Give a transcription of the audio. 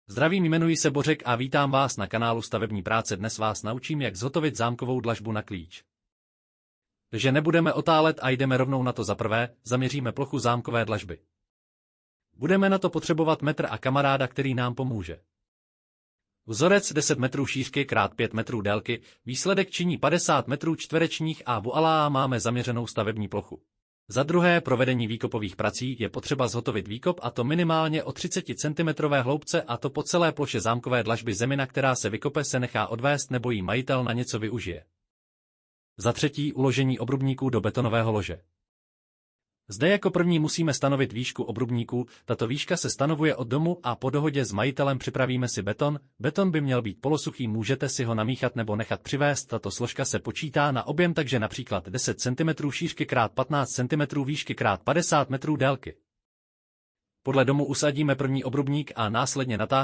Zdravím, jmenuji se Bořek a vítám vás na kanálu Stavební práce. Dnes vás naučím, jak zhotovit zámkovou dlažbu na klíč. Takže nebudeme otálet a jdeme rovnou na to. Za prvé, zaměříme plochu zámkové dlažby. Budeme na to potřebovat metr a kamaráda, který nám pomůže. Vzorec 10 metrů šířky x 5 metrů délky, výsledek činí 50 metrů čtverečních a voilà, máme zaměřenou stavební plochu. Za druhé, provedení výkopových prací je potřeba zhotovit výkop, a to minimálně o 30 cm hloubce, a to po celé ploše zámkové dlažby. Zemina, která se vykope, se nechá odvést nebo ji majitel na něco využije. Za třetí, uložení obrubníků do betonového lože. Zde jako první musíme stanovit výšku obrubníků. Tato výška se stanovuje od domu a po dohodě s majitelem připravíme si beton. Beton by měl být polosuchý, můžete si ho namíchat nebo nechat přivést. Tato složka se počítá na objem, takže například 10 cm šířky x 15 cm výšky x 50 metrů délky. Podle domu usadíme první obrubník a následně natáhneme